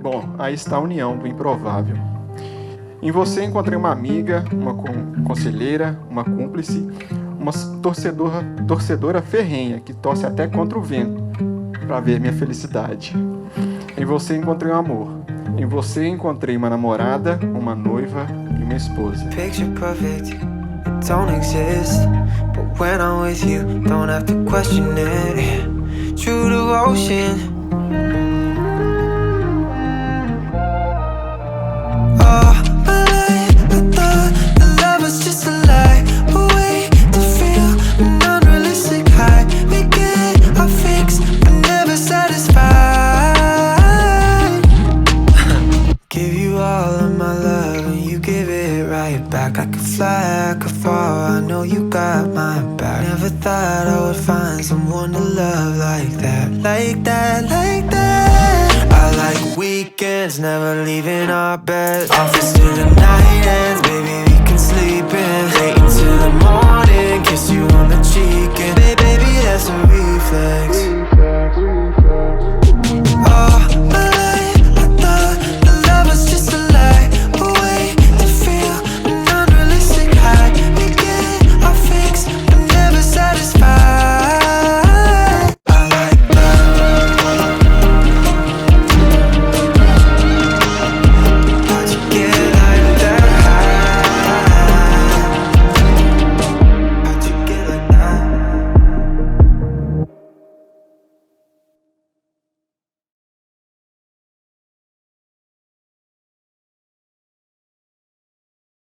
Bom, aí está a união do improvável. Em você encontrei uma amiga, uma conselheira, uma cúmplice, uma torcedora ferrenha que torce até contra o vento para ver minha felicidade. Em você encontrei um amor. Em você encontrei uma namorada, uma noiva e uma esposa. Picture perfect, it don't exist. But when I'm with you, don't have to question it. True devotion. I could fly, I could fall, I know you got my back. Never thought I would find someone to love like that. Like that, like that. I like weekends, never leaving our bed. Office till the night ends, baby, we can sleep in. Late into the morning, kiss you on the cheek, and baby, that's a reflex.